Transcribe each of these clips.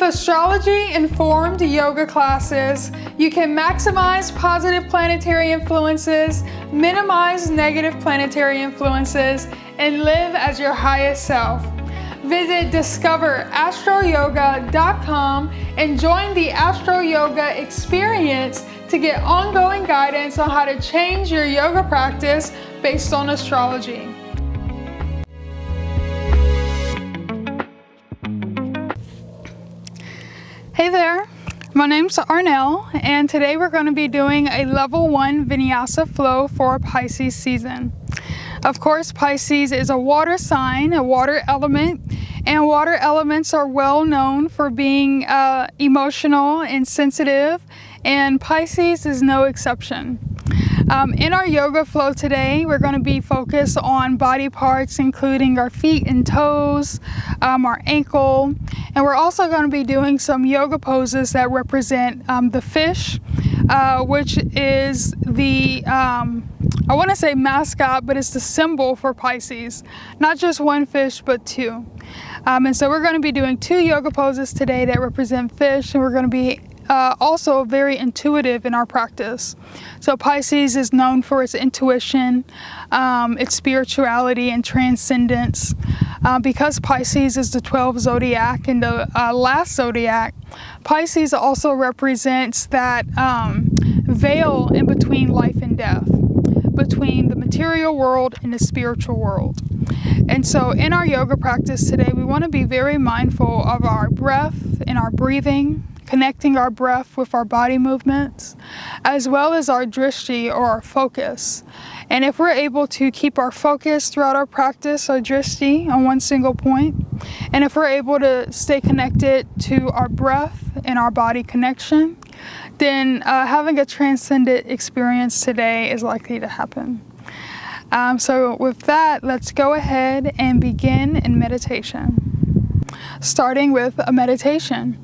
With astrology-informed yoga classes, you can maximize positive planetary influences, minimize negative planetary influences, and live as your highest self. Visit discoverastroyoga.com and join the Astro Yoga experience to get ongoing guidance on how to change your yoga practice based on astrology. Hey there, my name's Arnelle, and today we're going to be doing a level 1 Vinyasa flow for Pisces season. Of course, Pisces is a water sign, a water element, and water elements are well known for being emotional and sensitive, and Pisces is no exception. In our yoga flow today, we're going to be focused on body parts, including our feet and toes, our ankle, and we're also going to be doing some yoga poses that represent the fish, which is the, I want to say mascot, but it's the symbol for Pisces. Not just one fish, but two. And so we're going to be doing 2 yoga poses today that represent fish, and we're going to be also very intuitive in our practice. So Pisces is known for its intuition, its spirituality and transcendence. Because Pisces is the 12th zodiac and the last zodiac, Pisces also represents that veil in between life and death, between the material world and the spiritual world. And so in our yoga practice today, we want to be very mindful of our breath and our breathing, connecting our breath with our body movements, as well as our drishti, or our focus. And if we're able to keep our focus throughout our practice, our drishti, on one single point, and if we're able to stay connected to our breath and our body connection, then having a transcendent experience today is likely to happen. So with that, let's go ahead and begin in meditation. Starting with a meditation.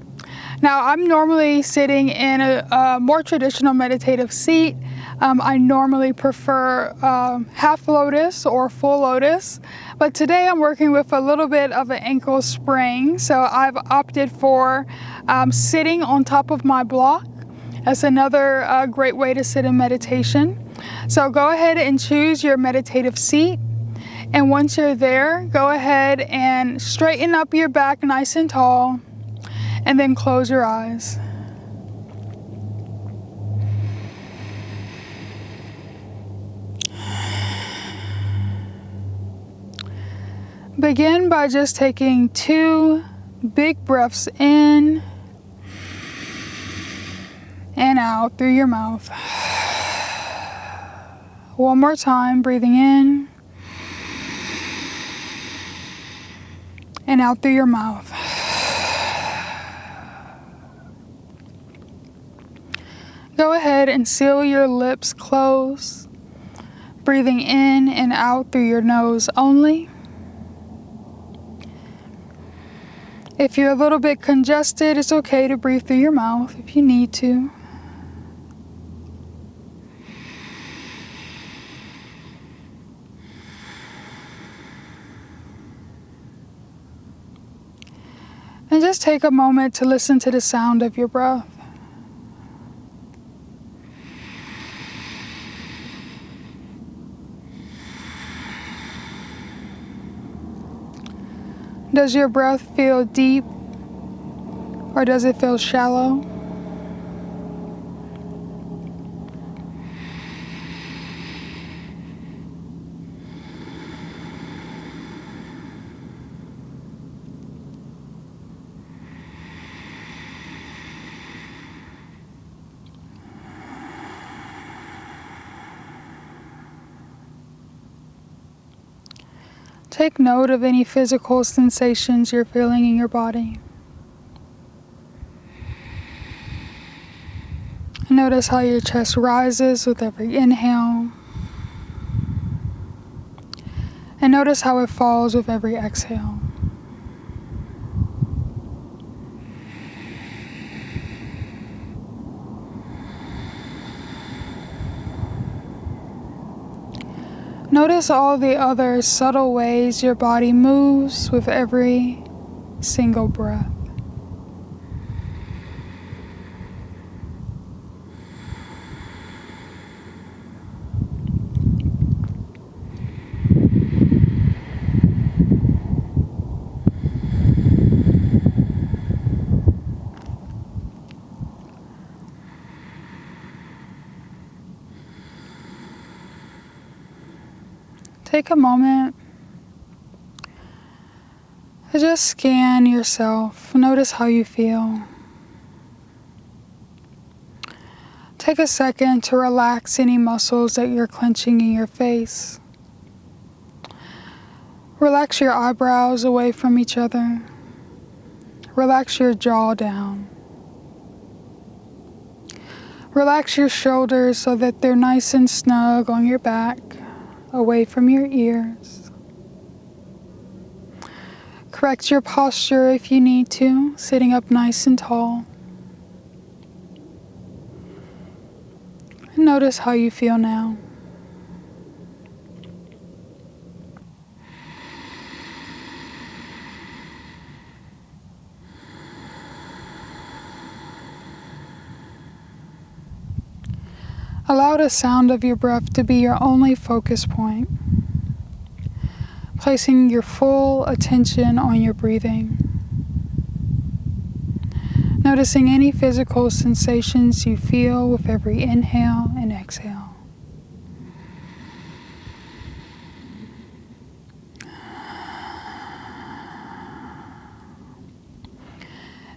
Now, I'm normally sitting in a more traditional meditative seat. I normally prefer half lotus or full lotus, but today I'm working with a little bit of an ankle sprain, so I've opted for sitting on top of my block. That's another great way to sit in meditation. So go ahead and choose your meditative seat, and once you're there, go ahead and straighten up your back nice and tall, and then close your eyes. Begin by just taking 2 big breaths in and out through your mouth. One more time, breathing in and out through your mouth. Go ahead and seal your lips closed, breathing in and out through your nose only. If you're a little bit congested, it's okay to breathe through your mouth if you need to. And just take a moment to listen to the sound of your breath. Does your breath feel deep, or does it feel shallow? Take note of any physical sensations you're feeling in your body. Notice how your chest rises with every inhale. And notice how it falls with every exhale. Notice all the other subtle ways your body moves with every single breath. take a moment to just scan yourself. Notice how you feel. Take a second to relax any muscles that you're clenching in your face. Relax your eyebrows away from each other. Relax your jaw down. Relax your shoulders so that they're nice and snug on your back, away from your ears. Correct your posture if you need to, sitting up nice and tall. Notice how you feel now. Allow the sound of your breath to be your only focus point, placing your full attention on your breathing. Noticing any physical sensations you feel with every inhale and exhale.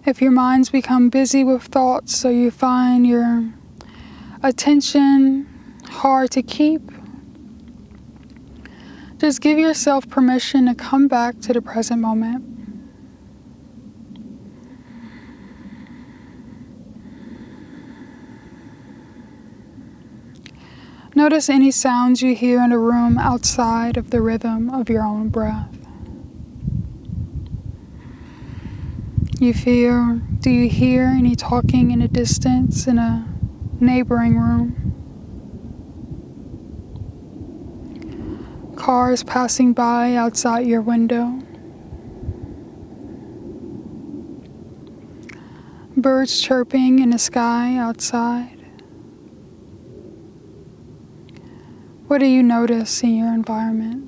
If your minds become busy with thoughts, so you find your attention hard to keep, just give yourself permission to come back to the present moment. Notice any sounds you hear in the room outside of the rhythm of your own breath. Do you hear any talking in the distance in a neighboring room? Cars passing by outside your window? Birds chirping in the sky outside? What do you notice in your environment?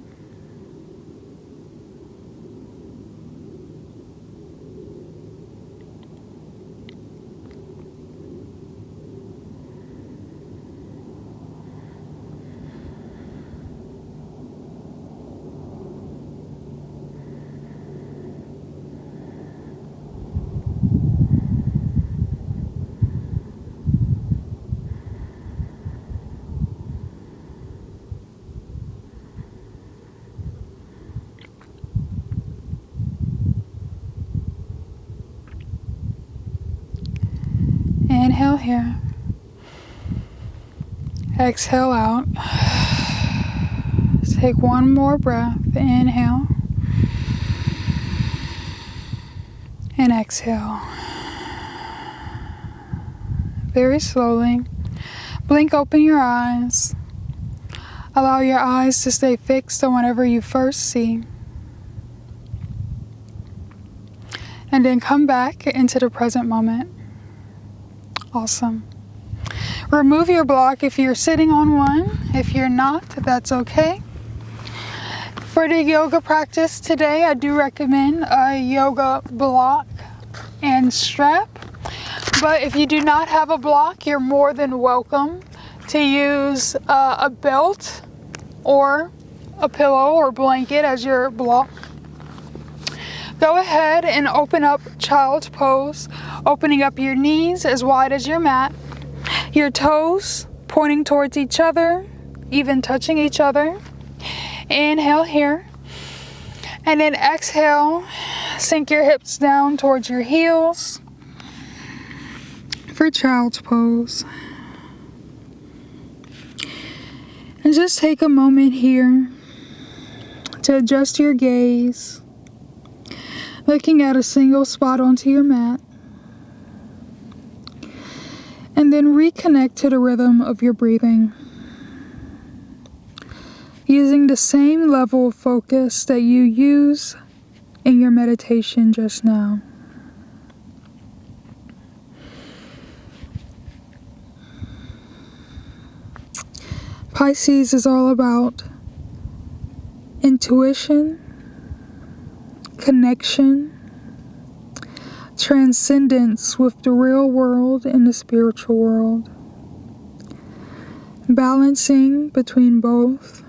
Inhale here. Exhale out. Take one more breath. Inhale. And exhale. Very slowly. Blink open your eyes. Allow your eyes to stay fixed on whatever you first see. And then come back into the present moment. Awesome. Remove your block if you're sitting on one. If you're not, that's okay. For the yoga practice today, I do recommend a yoga block and strap. But if you do not have a block, you're more than welcome to use a belt or a pillow or blanket as your block. Go ahead and open up child's pose, opening up your knees as wide as your mat, your toes pointing towards each other, even touching each other. Inhale here, and then exhale, sink your hips down towards your heels for child's pose. And just take a moment here to adjust your gaze, looking at a single spot onto your mat, and then reconnect to the rhythm of your breathing, using the same level of focus that you use in your meditation just now. Pisces is all about intuition, connection, transcendence with the real world and the spiritual world, balancing between both,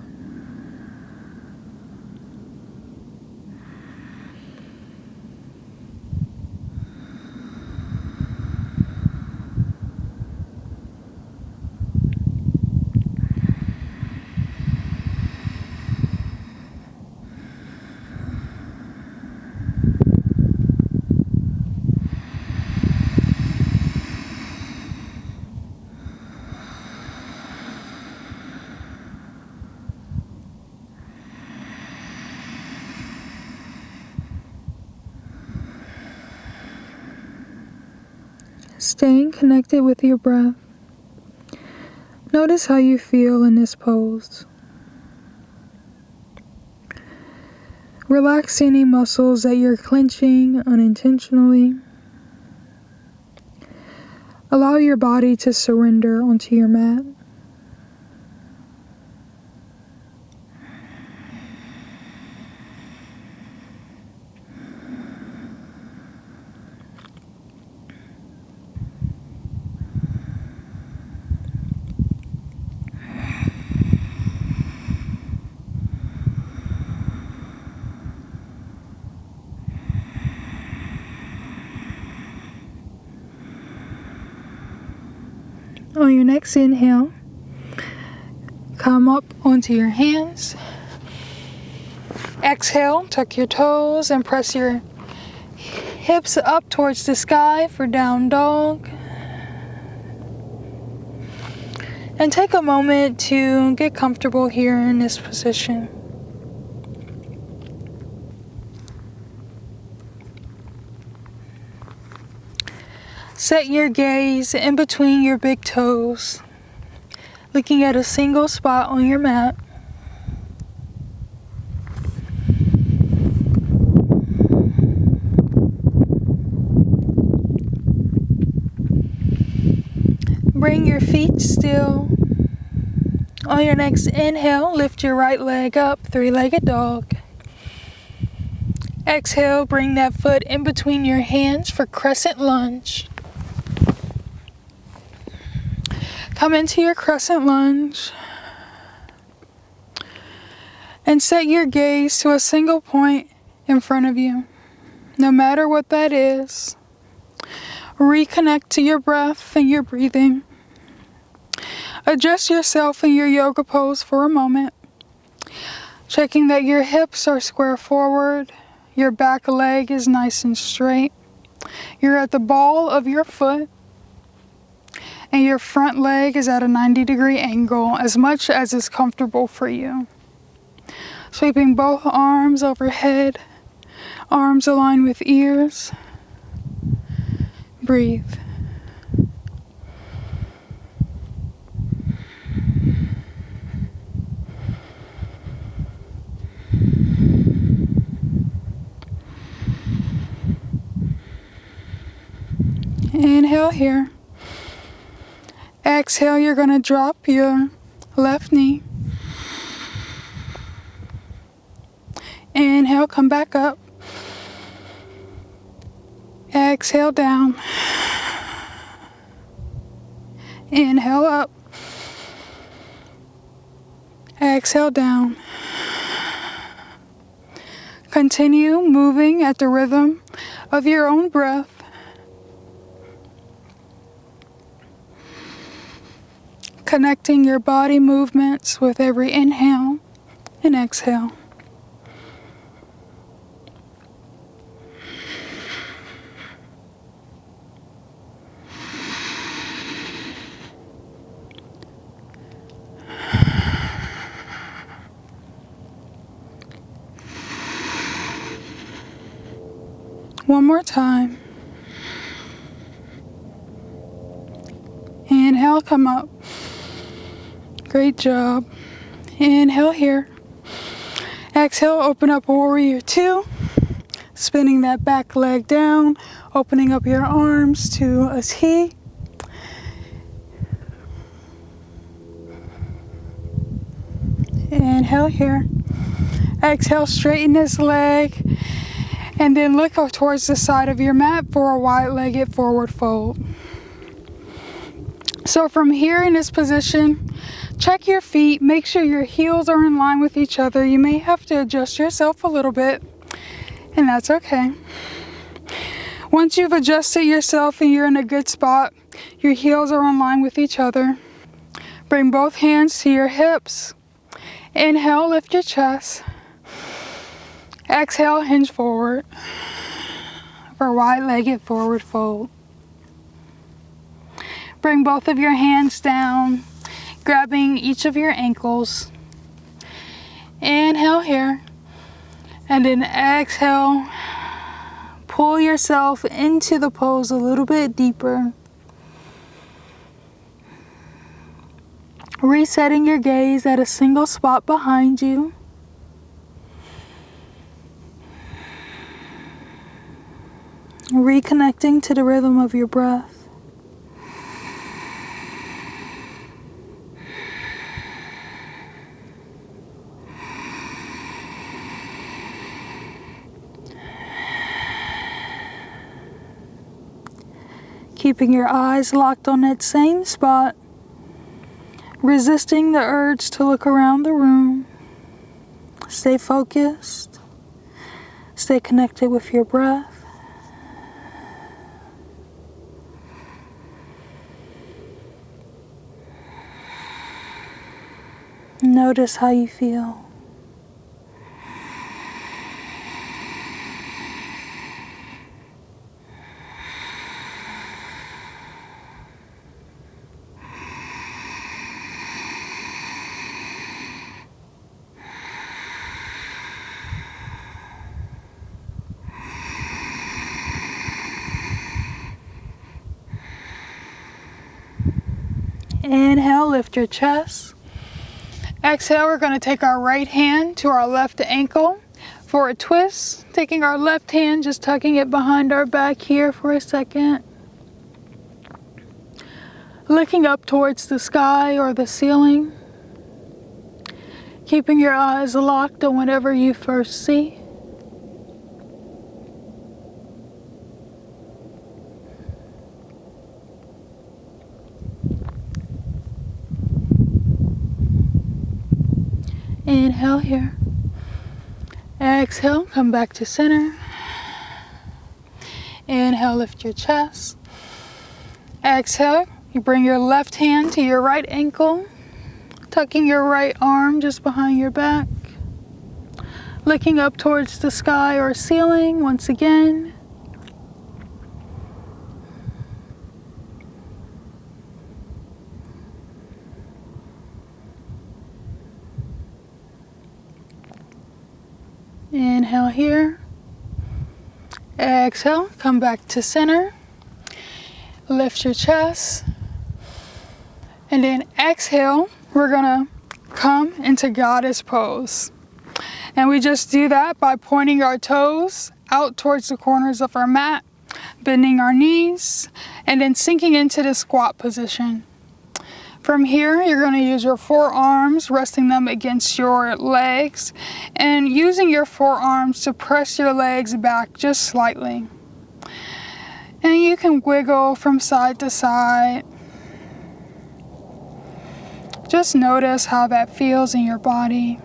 Staying connected with your breath. Notice how you feel in this pose. Relax any muscles that you're clenching unintentionally. Allow your body to surrender onto your mat. On your next inhale, come up onto your hands. Exhale, tuck your toes and press your hips up towards the sky for down dog. And take a moment to get comfortable here in this position. Set your gaze in between your big toes, looking at a single spot on your mat. Bring your feet still. On your next inhale, lift your right leg up, three-legged dog. Exhale, bring that foot in between your hands for crescent lunge. Come into your crescent lunge and set your gaze to a single point in front of you, no matter what that is. Reconnect to your breath and your breathing. Adjust yourself in your yoga pose for a moment, checking that your hips are square forward, your back leg is nice and straight, you're at the ball of your foot, and your front leg is at a 90-degree angle, as much as is comfortable for you. Sweeping both arms overhead, arms aligned with ears. Breathe. Inhale here. Exhale, you're going to drop your left knee. Inhale, come back up. Exhale down. Inhale up. Exhale down. Continue moving at the rhythm of your own breath. Connecting your body movements with every inhale and exhale. One more time. Inhale, come up. Great job. Inhale here. Exhale, open up warrior two. Spinning that back leg down, opening up your arms to a T. Inhale here. Exhale, straighten this leg. And then look towards the side of your mat for a wide-legged forward fold. So from here in this position, check your feet, make sure your heels are in line with each other. You may have to adjust yourself a little bit, and that's okay. Once you've adjusted yourself and you're in a good spot, your heels are in line with each other. Bring both hands to your hips. Inhale, lift your chest. Exhale, hinge forward for a wide-legged forward fold. Bring both of your hands down, grabbing each of your ankles. Inhale here, and then exhale. Pull yourself into the pose a little bit deeper. Resetting your gaze at a single spot behind you. Reconnecting to the rhythm of your breath. Keeping your eyes locked on that same spot. Resisting the urge to look around the room. Stay focused. Stay connected with your breath. Notice how you feel. Inhale, lift your chest. Exhale, we're going to take our right hand to our left ankle for a twist. Taking our left hand, just tucking it behind our back here for a second. Looking up towards the sky or the ceiling. Keeping your eyes locked on whatever you first see. Inhale here. Exhale, come back to center. Inhale, lift your chest. Exhale, you bring your left hand to your right ankle, tucking your right arm just behind your back. Looking up towards the sky or ceiling once again. Inhale here. Exhale, come back to center. Lift your chest. And then exhale, we're gonna come into goddess pose. And we just do that by pointing our toes out towards the corners of our mat, bending our knees, and then sinking into the squat position. From here, you're going to use your forearms, resting them against your legs, and using your forearms to press your legs back just slightly. And you can wiggle from side to side. Just notice how that feels in your body.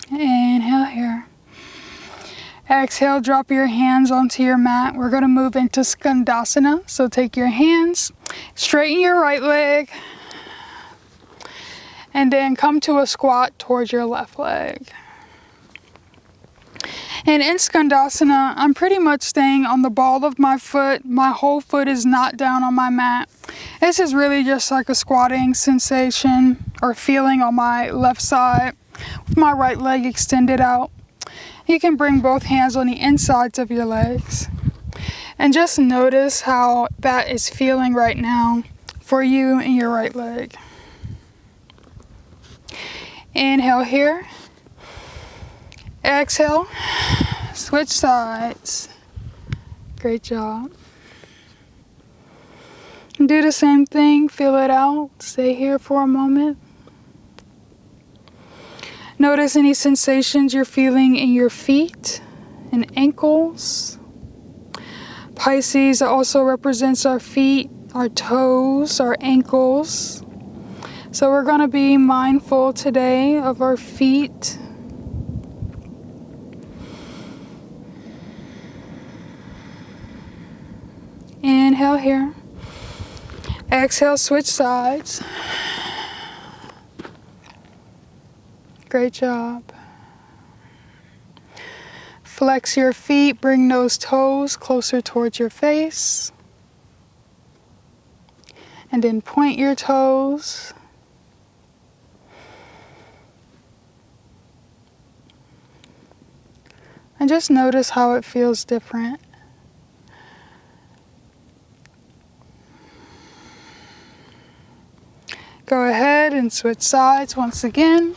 Inhale here. Exhale, drop your hands onto your mat. We're going to move into Skandasana. So take your hands, straighten your right leg, and then come to a squat towards your left leg. And in Skandasana, I'm pretty much staying on the ball of my foot. My whole foot is not down on my mat. This is really just like a squatting sensation or feeling on my left side with my right leg extended out. You can bring both hands on the insides of your legs and just notice how that is feeling right now for you and your right leg. Inhale here. Exhale. Switch sides. Great job. Do the same thing. Feel it out. Stay here for a moment. Notice any sensations you're feeling in your feet and ankles. Pisces also represents our feet, our toes, our ankles. So we're going to be mindful today of our feet. Inhale here. Exhale, switch sides. Great job. Flex your feet, bring those toes closer towards your face. And then point your toes. And just notice how it feels different. Go ahead and switch sides once again.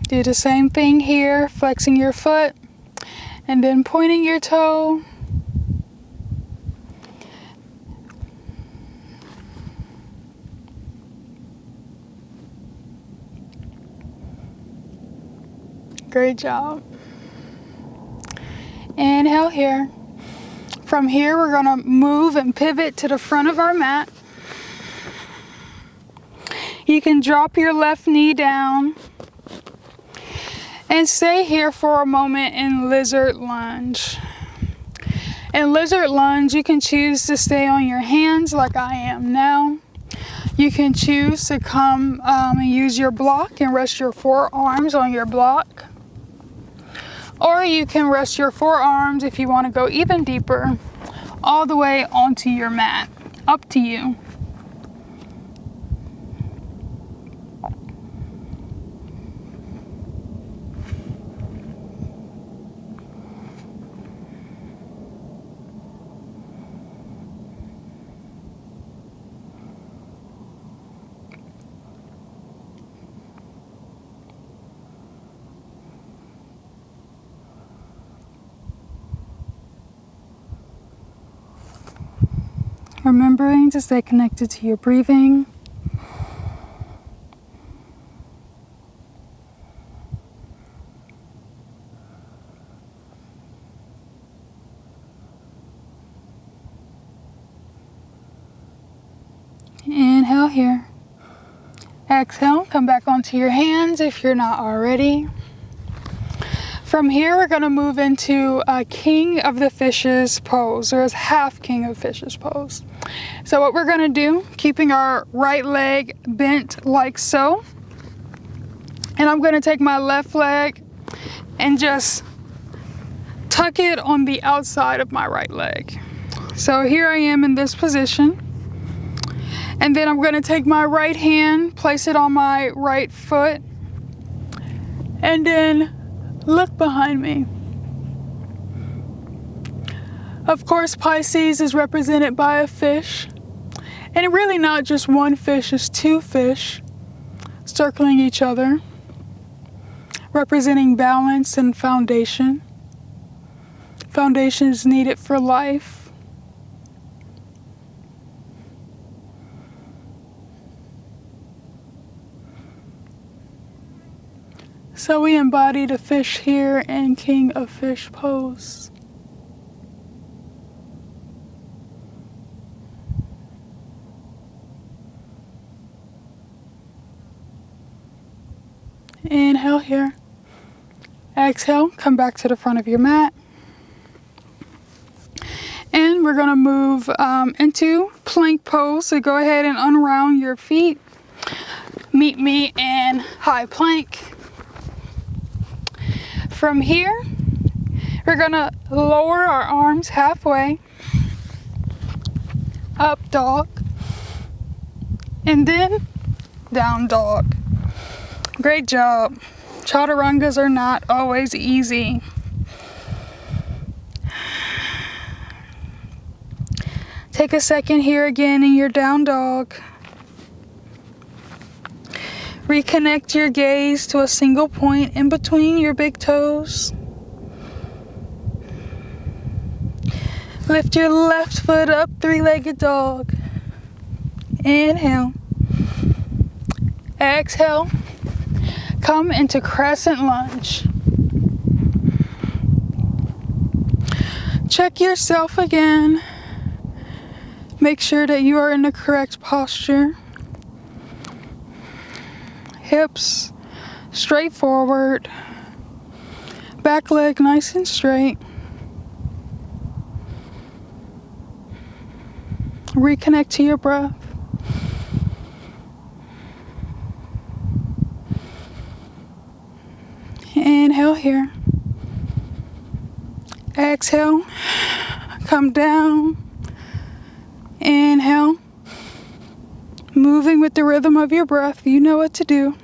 Do the same thing here, flexing your foot and then pointing your toe. Great job. Inhale here. From here, we're going to move and pivot to the front of our mat. You can drop your left knee down and stay here for a moment in lizard lunge. In lizard lunge, you can choose to stay on your hands like I am now. You can choose to come and use your block and rest your forearms on your block. Or you can rest your forearms if you want to go even deeper, all the way onto your mat. Up to you. Remembering to stay connected to your breathing. Inhale here. Exhale, come back onto your hands if you're not already. From here, we're going to move into a King of the Fishes pose, or as half King of Fishes pose. So what we're going to do, keeping our right leg bent like so, and I'm going to take my left leg and just tuck it on the outside of my right leg. So here I am in this position. And then I'm going to take my right hand, place it on my right foot, and then look behind me. Of course, Pisces is represented by a fish. And really not just one fish, it's two fish circling each other, representing balance and foundation. Foundation is needed for life. So we embody the fish here in King of Fish pose. Inhale here. Exhale, come back to the front of your mat. And we're going to move into plank pose. So go ahead and unround your feet. Meet me in high plank. From here, we're going to lower our arms halfway, up dog, and then down dog. Great job. Chaturangas are not always easy. Take a second here again in your down dog. Reconnect your gaze to a single point in between your big toes. Lift your left foot up, three-legged dog. Inhale. Exhale. Come into crescent lunge. Check yourself again. Make sure that you are in the correct posture. Hips straight forward. Back leg nice and straight. Reconnect to your breath. Inhale here. Exhale. Come down. Inhale. Moving with the rhythm of your breath. You know what to do.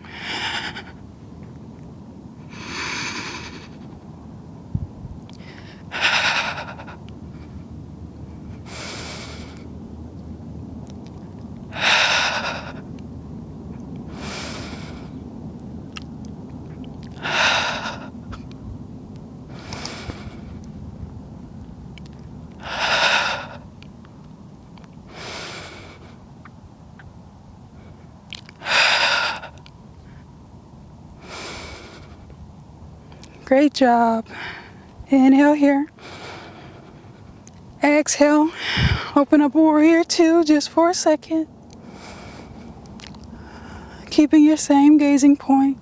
Great job. Inhale here. Exhale. Open up warrior two just for a second. Keeping your same gazing point.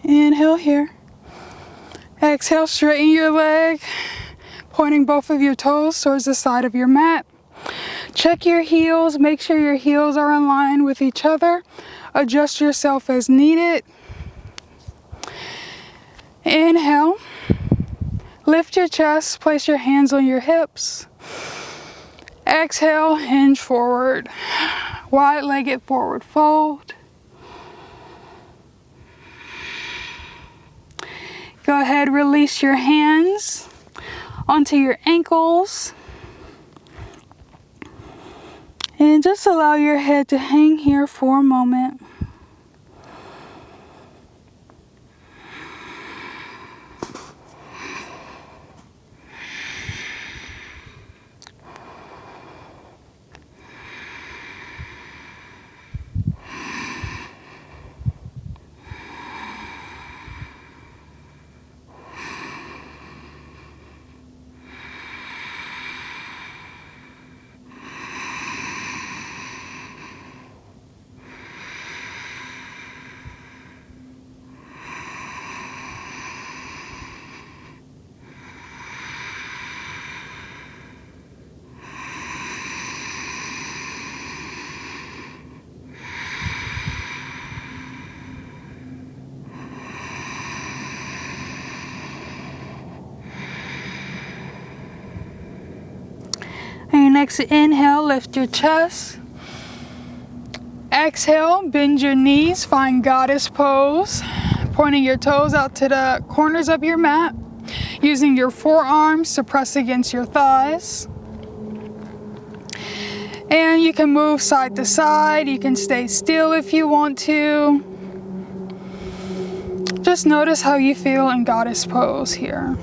Inhale here. Exhale, straighten your leg, pointing both of your toes towards the side of your mat. Check your heels. Make sure your heels are in line with each other. Adjust yourself as needed. Inhale. Lift your chest. Place your hands on your hips. Exhale, hinge forward. Wide-legged forward fold. Go ahead, release your hands onto your ankles. And just allow your head to hang here for a moment. On your next inhale, lift your chest. Exhale, bend your knees, find goddess pose. Pointing your toes out to the corners of your mat. Using your forearms to press against your thighs. And you can move side to side. You can stay still if you want to. Just notice how you feel in goddess pose here.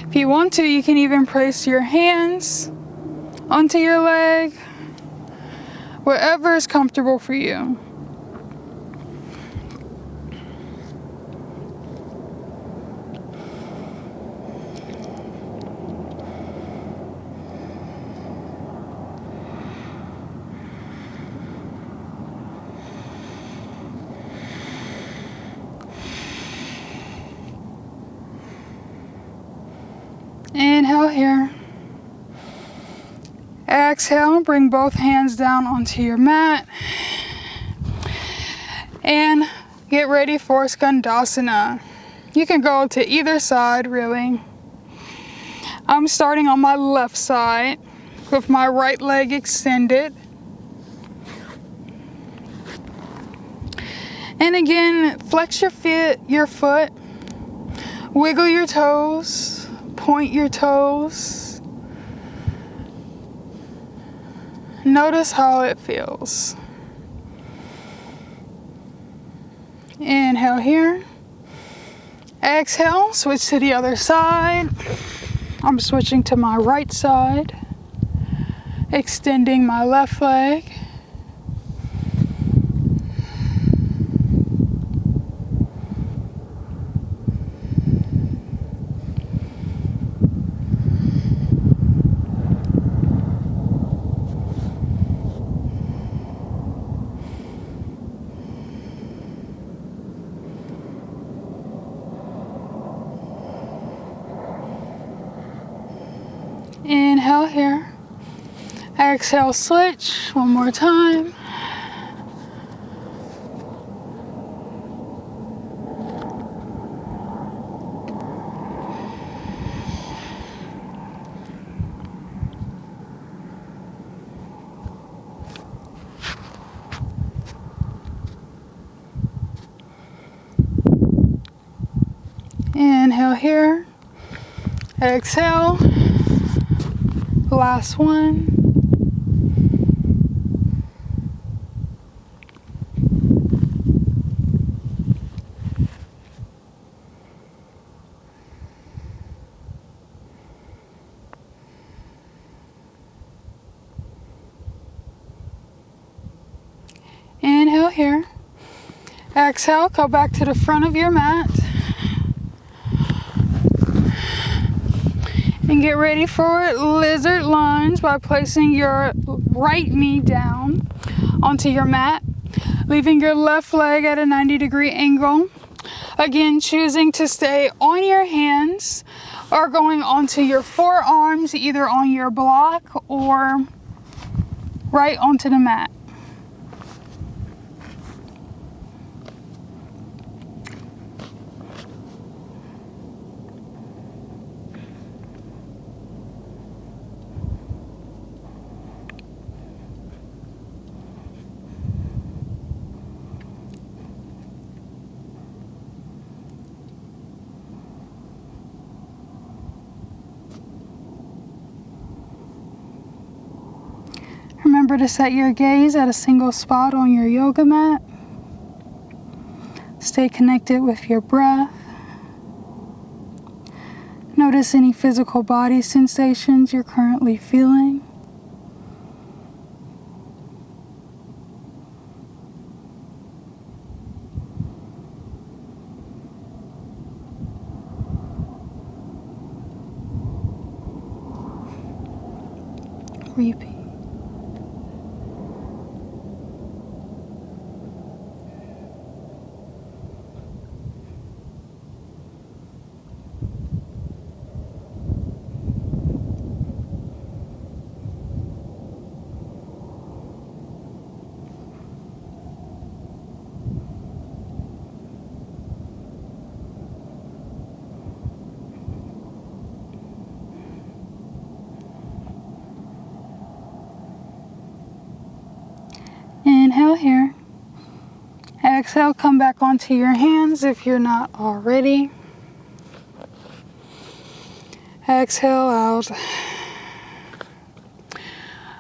If you want to, you can even place your hands onto your leg, wherever is comfortable for you. Inhale here. Exhale, bring both hands down onto your mat. And get ready for Skandasana. You can go to either side, really. I'm starting on my left side with my right leg extended. And again, flex your foot, wiggle your toes, point your toes. Notice how it feels. Inhale here. Exhale, switch to the other side. I'm switching to my right side. Extending my left leg. Inhale here. Exhale, switch. One more time. Inhale here. Exhale. Last one. Inhale here. Exhale, go back to the front of your mat. And get ready for lizard lunge by placing your right knee down onto your mat, leaving your left leg at a 90-degree angle. Again, choosing to stay on your hands or going onto your forearms, either on your block or right onto the mat. Remember to set your gaze at a single spot on your yoga mat. Stay connected with your breath. Notice any physical body sensations you're currently feeling. Repeat. Inhale here. Exhale, come back onto your hands if you're not already. Exhale out.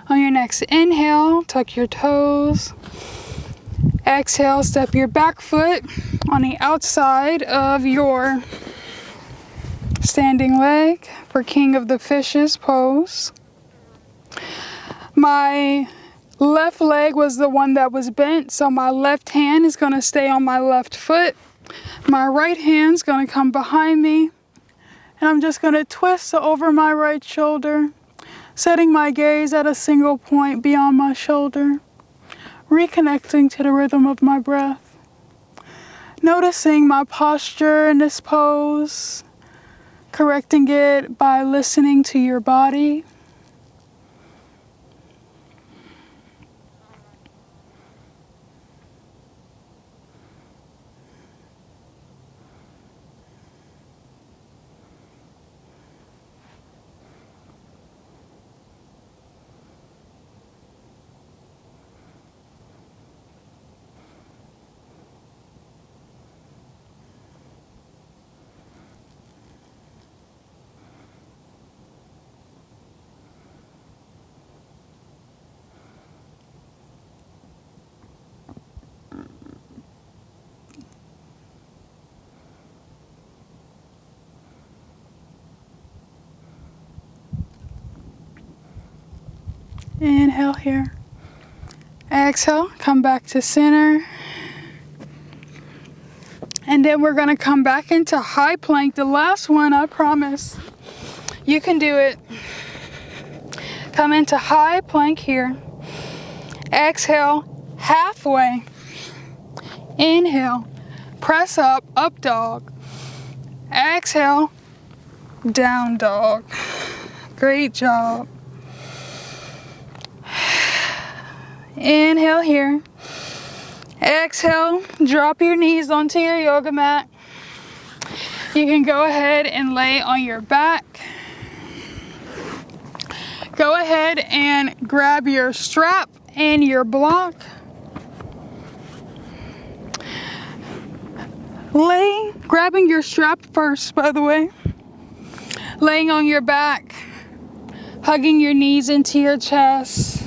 On your next inhale, tuck your toes. Exhale, step your back foot on the outside of your standing leg for King of the Fishes pose. My left leg was the one that was bent, so my left hand is going to stay on my left foot. My right hand's going to come behind me, and I'm just going to twist over my right shoulder, setting my gaze at a single point beyond my shoulder, reconnecting to the rhythm of my breath. Noticing my posture in this pose, correcting it by listening to your body. Inhale here. Exhale, come back to center. And then we're going to come back into high plank. The last one, I promise. You can do it. Come into high plank here. Exhale, halfway. Inhale, press up, up dog. Exhale, down dog. Great job. Inhale here. Exhale, drop your knees onto your yoga mat. You can go ahead and lay on your back. Go ahead and grab your strap and your block. Grabbing your strap first, by the way. Laying on your back, hugging your knees into your chest.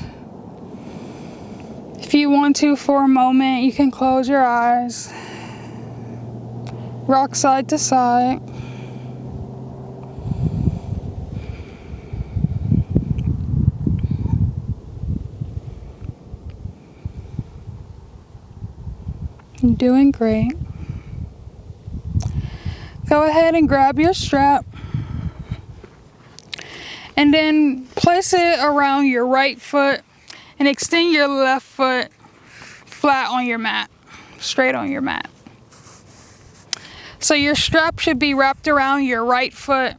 If you want to for a moment, you can close your eyes. Rock side to side. You're doing great. Go ahead and grab your strap. And then place it around your right foot and extend your left foot flat on your mat, straight on your mat. So your strap should be wrapped around your right foot.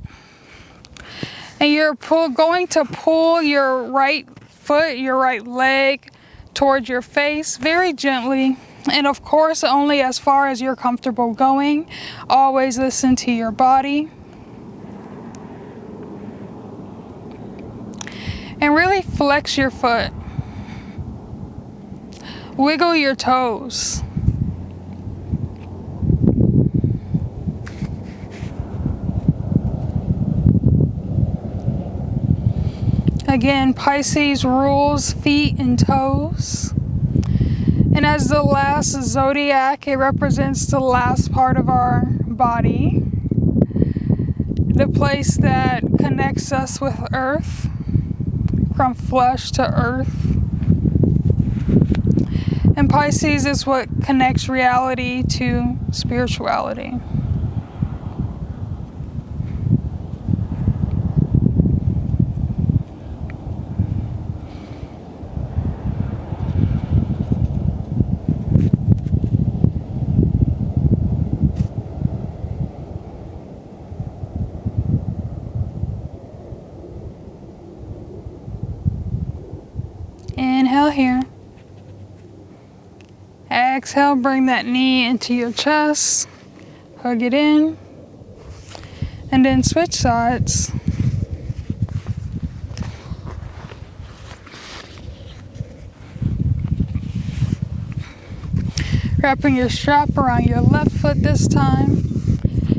And you're going to pull your right foot, your right leg towards your face very gently. And of course, only as far as you're comfortable going. Always listen to your body. And really flex your foot. Wiggle your toes. Again, Pisces rules feet and toes. And as the last zodiac, it represents the last part of our body. The place that connects us with earth, from flesh to earth. And Pisces is what connects reality to spirituality. Inhale here. Exhale, bring that knee into your chest. Hug it in. And then switch sides. Wrapping your strap around your left foot this time.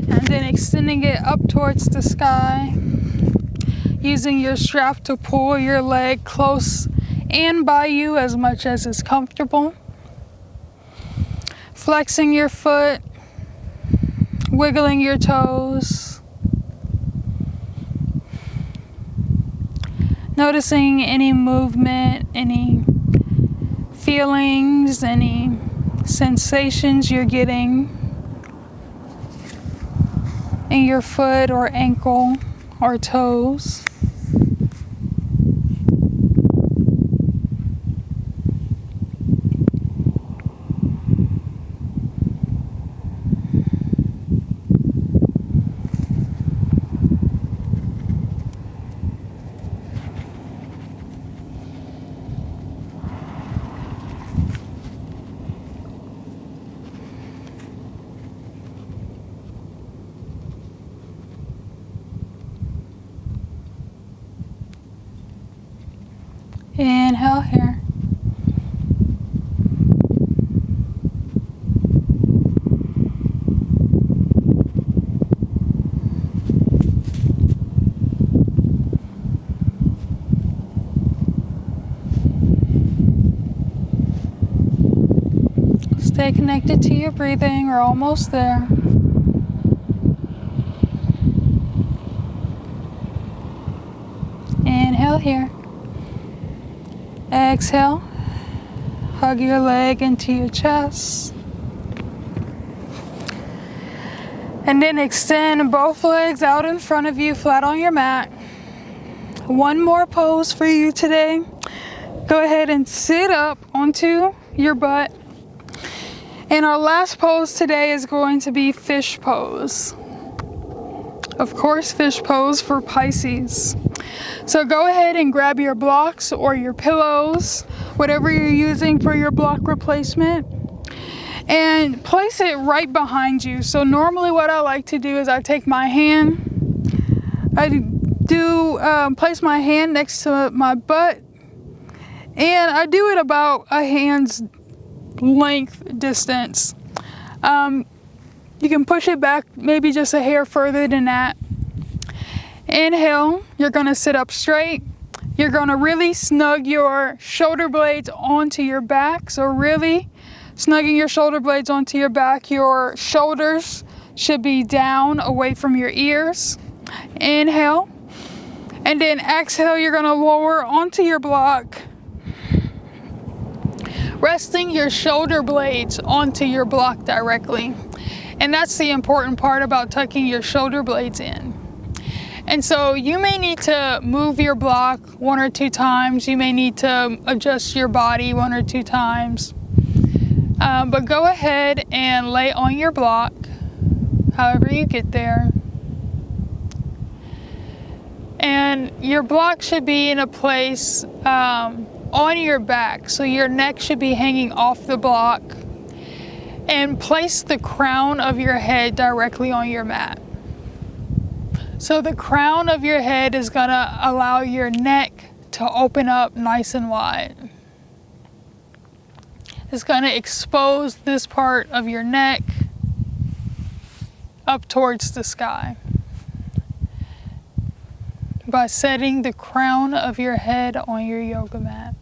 And then extending it up towards the sky. Using your strap to pull your leg close and by you as much as is comfortable. Flexing your foot, wiggling your toes. Noticing any movement, any feelings, any sensations you're getting in your foot or ankle or toes. Inhale here. Stay connected to your breathing. We're almost there. Inhale here. Exhale. Hug your leg into your chest. And then extend both legs out in front of you, flat on your mat. One more pose for you today. Go ahead and sit up onto your butt. And our last pose today is going to be fish pose. Of course, fish pose for Pisces. So go ahead and grab your blocks or your pillows, whatever you're using for your block replacement, and place it right behind you. So normally what I like to do is I take my hand, place my hand next to my butt, and I do it about a hand's length distance. You can push it back maybe just a hair further than that. Inhale, you're gonna sit up straight. You're gonna really snug your shoulder blades onto your back. So really snugging your shoulder blades onto your back. Your shoulders should be down away from your ears. Inhale. And then exhale, you're gonna lower onto your block, resting your shoulder blades onto your block directly. And that's the important part about tucking your shoulder blades in. And so you may need to move your block 1 or 2 times. You may need to adjust your body 1 or 2 times. But go ahead and lay on your block, however you get there. And your block should be in a place on your back. So your neck should be hanging off the block. And place the crown of your head directly on your mat. So the crown of your head is gonna allow your neck to open up nice and wide. It's gonna expose this part of your neck up towards the sky by setting the crown of your head on your yoga mat.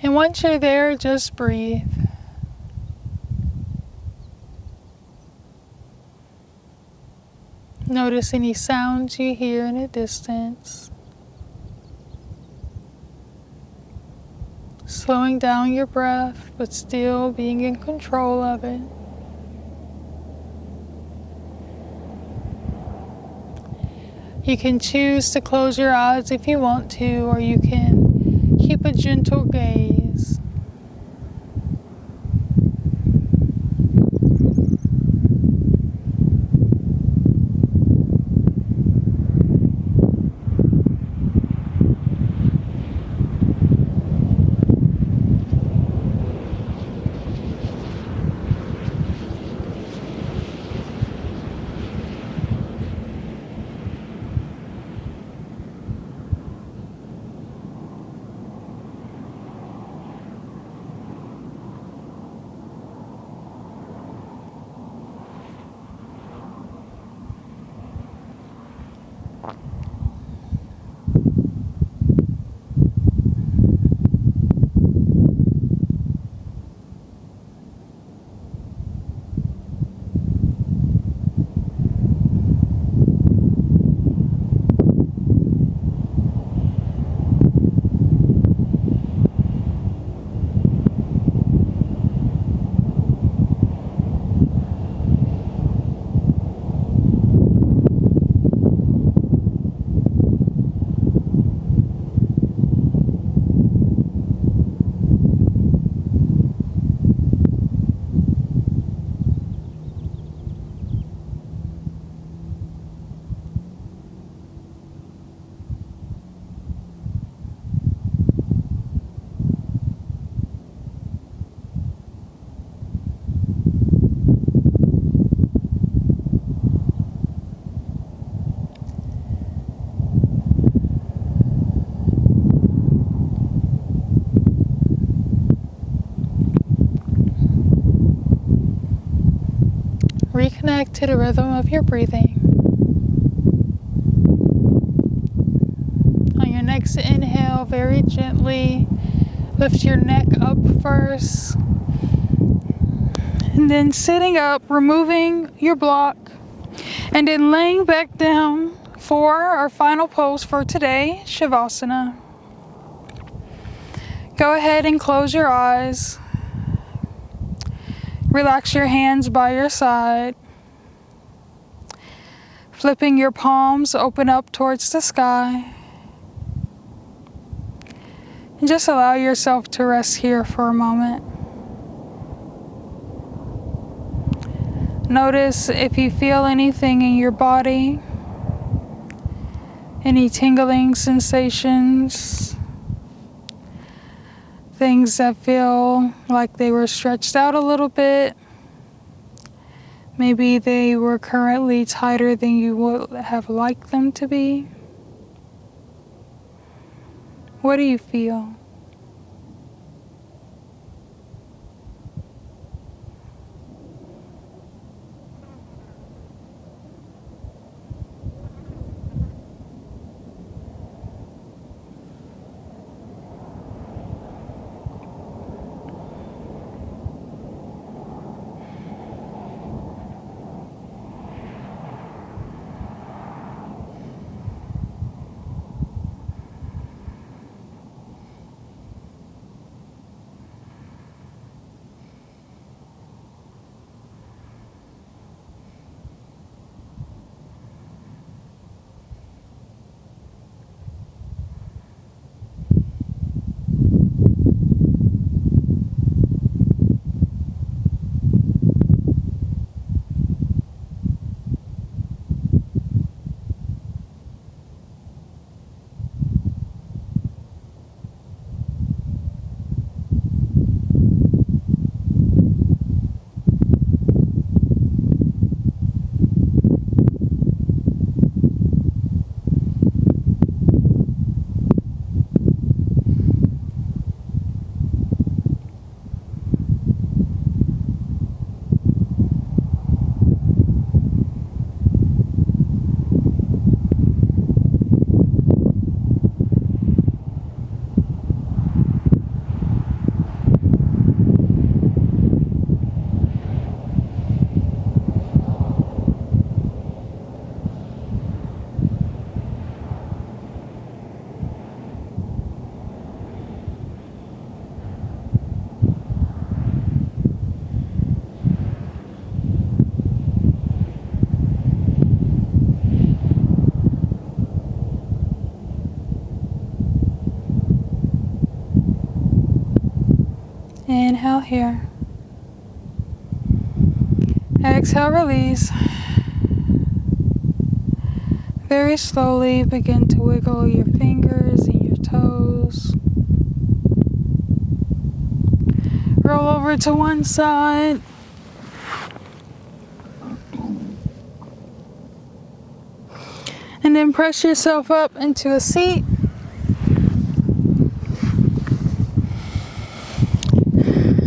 And once you're there, just breathe. Notice any sounds you hear in the distance. Slowing down your breath, but still being in control of it. You can choose to close your eyes if you want to, or you can keep a gentle gaze. Reconnect to the rhythm of your breathing. On your next inhale, very gently lift your neck up first. And then sitting up, removing your block. And then laying back down for our final pose for today, Shavasana. Go ahead and close your eyes. Relax your hands by your side. Flipping your palms open up towards the sky. And just allow yourself to rest here for a moment. Notice if you feel anything in your body, any tingling sensations, things that feel like they were stretched out a little bit. Maybe they were currently tighter than you would have liked them to be. What do you feel? Inhale here. Exhale, release. Very slowly begin to wiggle your fingers and your toes. Roll over to one side. And then press yourself up into a seat.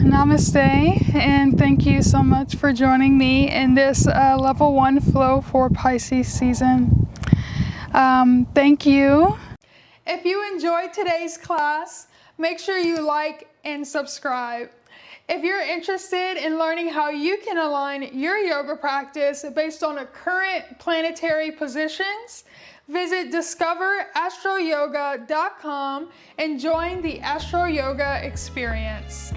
Namaste, and thank you so much for joining me in this level 1 flow for Pisces season. Thank you. If you enjoyed today's class, make sure you like and subscribe. If you're interested in learning how you can align your yoga practice based on current planetary positions, visit discoverastroyoga.com and join the Astro Yoga experience.